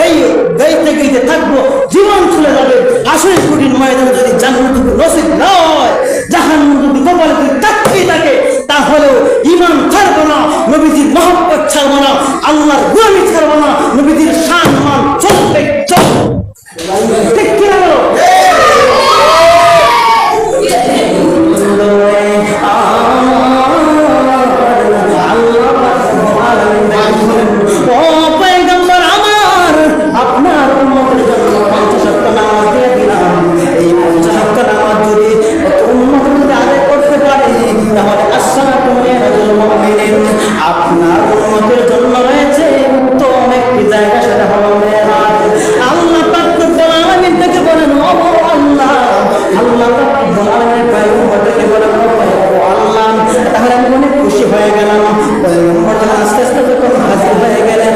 এই গাইতে গাইতে থাকবো, জীবন চলে যাবে। আসলে কঠিন ময়দানে যদি জান্নাতুল নসিব না হয়, জাহান্নাম যদি কপালে তাকিয়ে থাকে, তাহলেও ঈমান ছাড়বো না, নবীজির মহব্বত ছাড়বো না, আল্লাহর গোলামি ছাড়বো না, নবীজির সম্মান চলবে ঠিক কি হলো? আপনার উম্মতের জন্য রয়েছে উত্তম একটি জায়গা, সেটা হলো মেরাজ। আল্লাহ পাক রব্বুল আলামিন থেকে বলেন, ও আল্লাহ, আল্লাহ পাক রব্বুল আলামিন পয়গম্বরকে বলেন, ও আল্লাহ, তাহলে আমি অনেক খুশি হয়ে গেলাম। পয়গম্বর আস্তে আস্তে যখন হাজির হয়ে গেলেন,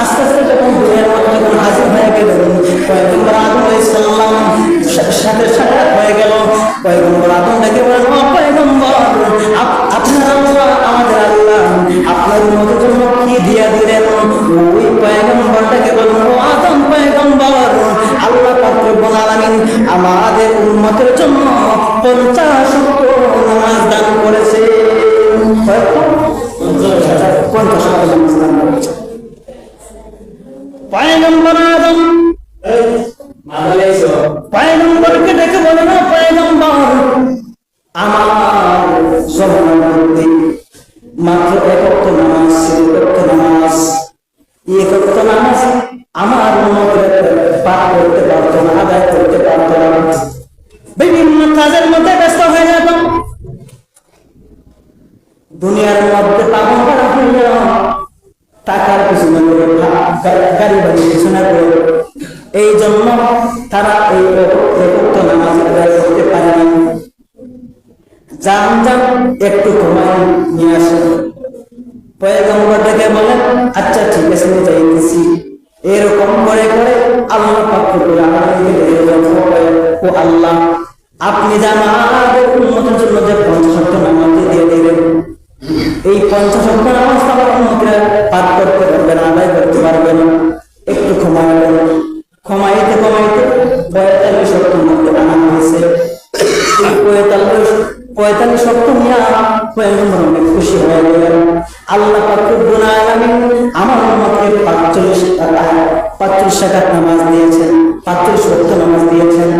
আস্তে আস্তে যখন দুনিয়ার মধ্যে যখন হাজির হয়ে গেলেন, পয়গম্বর আদম আলাইহিস সালাম সাথে সাক্ষাৎ হয়ে গেল। পয়গম্বর আদম ডেকে বলেন, ও পয়গম্বর, আপনার আল্লাহ, আমাদের আল্লাহ আপনার উম্মতের জন্য কি দিয়া দিলেন? ওই পয়গম্বরটাকে বলেন, ও আদম পয়গম্বর, আল্লাহ পাক রব্বুল আলামিন আমাদের উম্মতের জন্য 50 ওয়াক্ত নামাজ দান করেছে। 50 ওয়াক্ত নামাজ দান করেছে পয়গম্বর আদম। পয়গম্বরকে ডেকে বলেন, ও পয়গম্বর, আমার জবানের মধ্যে মাত্র 1 ওয়াক্ত নামাজ ছিল, 1 ওয়াক্ত নামাজ। 1 ওয়াক্ত নামাজ আমার উম্মতের পাঠ করতে পারতো না, আদায় করতে পারতো না। বিভিন্ন কাজের মধ্যে ব্যস্ত হয়ে যেত, দুনিয়ার মধ্যে পাগল করা হইল, টাকার পিছনে গাড়ি বাড়ি পিছনে করে। এই জন্য তারা এই 1 ওয়াক্ত নামাজ আদায় করতে পারে না। যান একটু ঘুমাই নিয়ে আসেন। পয়গম্বরটাকে বলেন, আচ্ছা ঠিক আছে, আমি যাইতেছি। এরকম করে করে আল্লাহ পাক রব্বুল আলামিন ও আল্লাহ, আপনি জান আমাদের উম্মতের জন্য যে 50 ওয়াক্ত নামাজ দিয়ে দিলেন, এই 50 ওয়াক্ত নামাজ আমার উম্মতরা পাঠ করতে পারবে না, আদায় করতে পারবে না। একটু ঘুমাইলেন, ঘুমাইতে ঘুমাইতে 45 ওয়াক্তের মধ্যে আনা হয়েছে। 45 ওয়াক্ত নিয়ে পয়গম্বর অনেক খুশি হয়ে গেলেন। আল্লাহ পাক রব্বুল আলামিন আমার উম্মতকে 45 রাকাত নামাজ দিয়েছেন, 45 ওয়াক্ত নামাজ দিয়েছেন।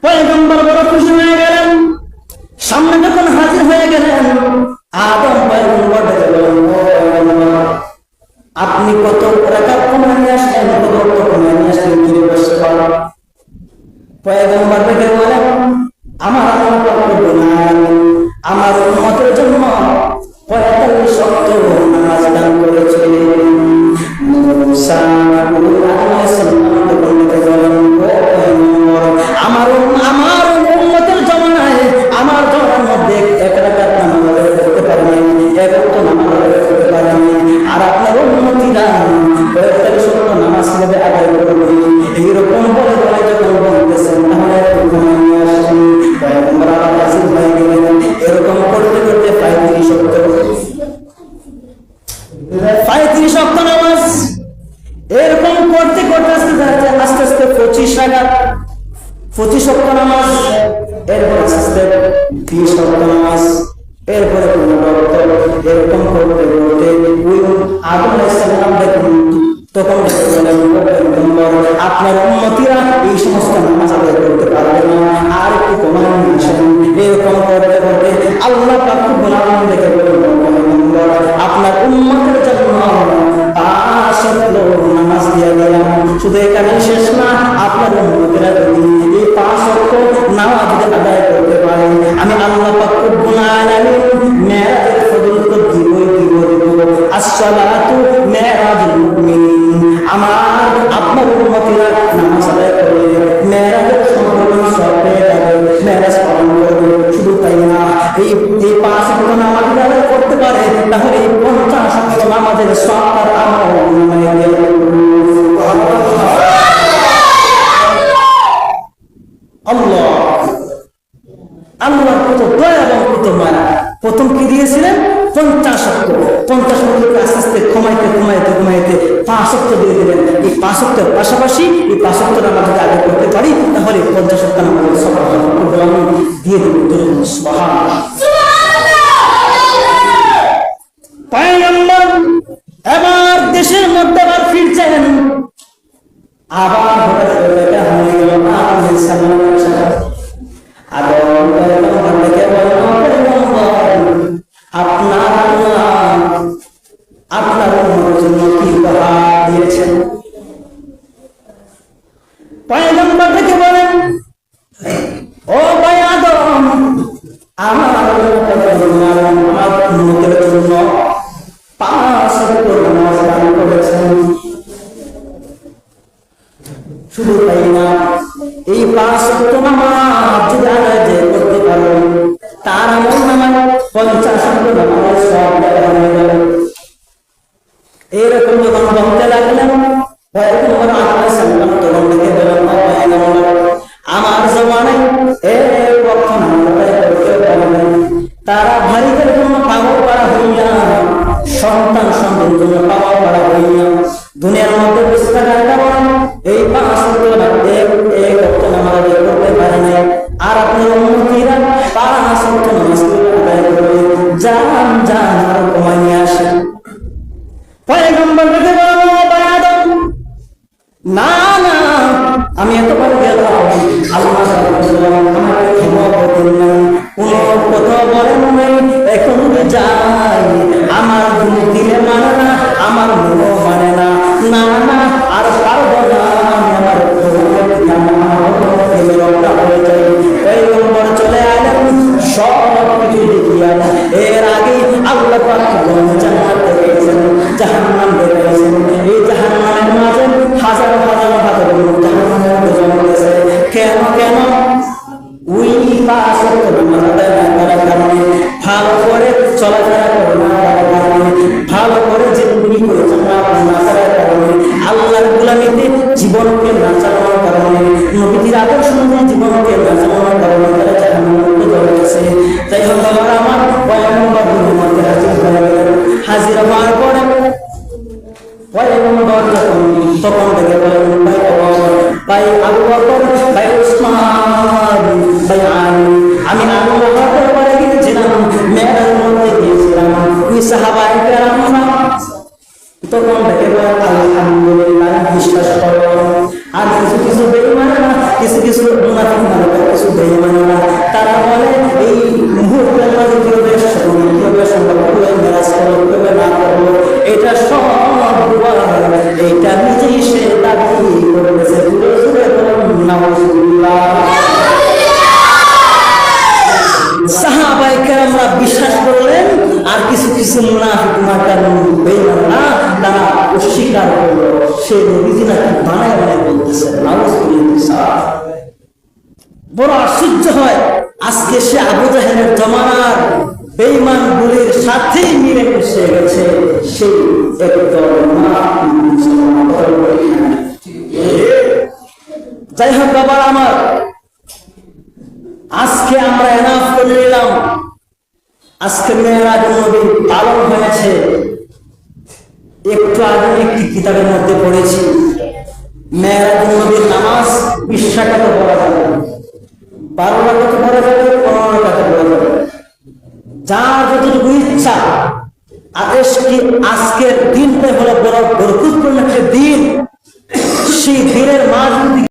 পয়গম্বর বড় খুশি হয়ে গেলেন। সামনে যখন হাজির হয়ে গেলেন, আদম পয়গম্বর বললেন, ও পয়গম্বর, আপনি কত রাকাত কমিয়ে নিয়ে আসলেন, কত ওয়াক্ত কমিয়ে নিয়ে আসলেন, কি বসে বলেন? পয়গম্বর থেকে বলেন, আমার আল্লাহ পাক রব্বুল আলামিন আমার উম্মতের জন্য 45 ওয়াক্ত নামাজ দান করেছেন। মুসা আলাইহিস সালাম তখন বলেন, ও পয়গম্বর, আমার উম্মতের জমানায় আমার জমানার মধ্যে 1 রাকাত নামাজ আদায় করতে পারে নাই, 1 ওয়াক্ত নামাজ আদায় করতে পারে নাই, আর আপনার উম্মতিরা 45 ওয়াক্ত নামাজ কিভাবে আদায় করবে? এইরকম বলে বলে যখন বলতেছেন, তাহলে পয়গম্বর রাসূল হয়ে গেলেন। এরকম করতে করতে 35 ওয়াক্ত নামাজ, এরকম করতে করতে আস্তে আস্তে 25 রাকাত, 25 ওয়াক্ত নামাজ, এরপর আস্তে আস্তে 20 ওয়াক্ত নামাজ, এরপরে 15 ওয়াক্ত। এরকম করতে করতে ওই আদম আলাইহিস সালাম দেখুন, তখন বলেন, আপনার উম্মতিরা এই সমস্ত নামাজ আদায় করতে পারবে না, আর একটু কমায় নিয়ে আসেন। এরকম করতে করতে আল্লাহ পাক রব্বুল আলামিন দেখে বলেন, আপনার উম্মতের জন্য 5 ওয়াক্ত নামাজ দিয়ে গেলাম। শুধু এখানে শেষ না, আপনার উম্মতেরা যদি এই 5 ওয়াক্ত নামাজ আদায় করতে পারে, আমি আল্লাহ পাক রব্বুল আলামিন মেরাজের ফজিলত দিব। আসসালাতু মেরাজুল মুমিন, আমার আপনার উম্মতিরা নামাজ আদায় করলে মেরাজের সম্পূর্ণ সব পেয়ে যাবে, মেরাজ পালন করবে। শুধু তাই না, এই 5 ওয়াক্ত নামাজ আদায় করতে পারে, তাহলে এই 50 ওয়াক্ত নামাজের সব তার আমল নামায় গেল। আল্লাহ কত দয়া এবং কত মায়া। প্রথম কি দিয়েছিলেন? 50 ওয়াক্ত। 50 ওয়াক্ত আস্তে আস্তে কমাইতে কমাইতে কমাইতে 5 ওয়াক্ত দিয়ে দিলেন। এই 5 ওয়াক্তের পাশাপাশি এই 5 ওয়াক্ত নামাজ যদি আগে করতে পারি তাহলে 50 ওয়াক্ত নামাজের সওয়াব আমি দিয়ে দেব। সুবহানাল্লাহ। পয়গম্বর এবার দেশের মধ্যে আবার ফিরছেন, আবার হঠাৎ করে দেখা হয়ে গেল আলাইহিস সালামের সাথে। আদম পয়গম্বর ডেকে বললেন, আপনার আল্লাহ আপনার উম্মতের জন্য কি উপহার দিয়েছেন? পয়গম্বর ডেকে বলেন, ও ভাই আদম, আমার উম্মতের জন্য 5 ওয়াক্ত নামাজ দান করেছেন। শুধু তাই না, এই 5 ওয়াক্ত নামাজ যদি আদায় করতে পারেন তার আমলনামায় 50 ওয়াক্ত নামাজ সওয়াব দেওয়া হয়ে গেল। এরকম যখন বলতে লাগলেন, পয়গম্বর আলাইহিস সালাম তখন থেকে বলেন, আমার জমানায় এক ওয়াক্ত নামাজ আদায় করতে পারেন তারা ভারীদের জন্য পাগল করা হইয়া, সন্তান সন্তানের জন্য পাগল করা হইয়া দুনিয়ার মধ্যে পুস্তকালটা বলেন এই 5 ওয়াক্ত নামাজ আদায় করতে পারে না। আর আপনার উম্মতিরা 5 ওয়াক্ত নামাজ আদায় করে জান জান আর কমাই নিয়ে আসে। পয়গম্বর বলে আদম, না না, আমি এতবার গেলাম, আল্লাহ আমাকে ক্ষমা করবেন না, কোনো কথা বলেন নাই, এখন যাই, আমার দিলে মানে না, আমার মনও মানে না, না না আর পারবো না, আমার হয়ে যাই। পয়গম্বর চলে আলেন, সব কিছু দেখিয়া এর আগে আল্লাহ জান্নাত দেখেছেন, জাহান্নাম দেখেছেন। এই জাহান্নামের মাঝে হাজার হাজার হাজার জাহান্নামের জন্মেছে। কেন কেন? ওই 5 ওয়াক্ত নামাজ আদায় না করার কারণে, ভালো করে চলাফেরা করে না করার কারণে, ভালো করে জিন্দেগি করেছেন না করার কারণে, আল্লাহর গোলামিতে জীবনকে না চালানোর কারণে, নবীর আদর্শ অনুযায়ী জীবনকে না চালানোর কারণে তারা জাহান্নামে জ্বলেছে। তাই হোক বাবা আমার, পয়গম্বর মধ্যে হাজির হয়ে গেলেন। হাজির হওয়ার পরে পয়গম্বর তখন থেকে বলেন, ভাই আবু বকর, ভাই উসমান, ভাই আলী, আমি আবু বকর পরে গিয়েছিলাম, মেরাজের মধ্যে গিয়েছিলাম, ওই সাহাবায়ে কেরামরা তখন থেকে বলেন আলহামদুলিল্লাহ, বিশ্বাস করো। আর কিছু কিছু বেঈমানেরা, কিছু কিছু মুনাফিক মানুষরা, কিছু বেঈমানেরা তারা বলে এই মুহূর্তের মাঝে কিভাবে সম্পর্ক মেরাজ করবো, কিভাবে না করবো, এটা সব এইটা নিজেই সে দাবি করেছে। সাহাবায়ে কেরামরা বিশ্বাস করলেন, আর কিছু কিছু মুনাফিক বেঈমানরা তারা অস্বীকার করলো। সে নবীজি নাকি বানায় বানায় বলতেছে। বড় আশ্চর্য হয়, আজকে সে আবু জাহেলের জমানার বেঈমান গুলির সাথেই মিলে মিশে গেছে সেই একদল যাই হোক বাবা আমার, আজকে আমরা এনাফ করে নিলাম। আজকে মেরাজ নবী পালন হয়েছে। একটু আগে একটি কিতাবের মধ্যে পড়েছি, মেরাজ নবীর নামাজ 20 টাকাতে পড়া যাবে, 12 টাকাতে পড়া যাবে, 15 টাকাতে পড়া যাবে, যার যতটুকু ইচ্ছা। আজকের দিনটা হলো বড় বরকতপূর্ণ একটা দিন। সেই দিনের মাঝ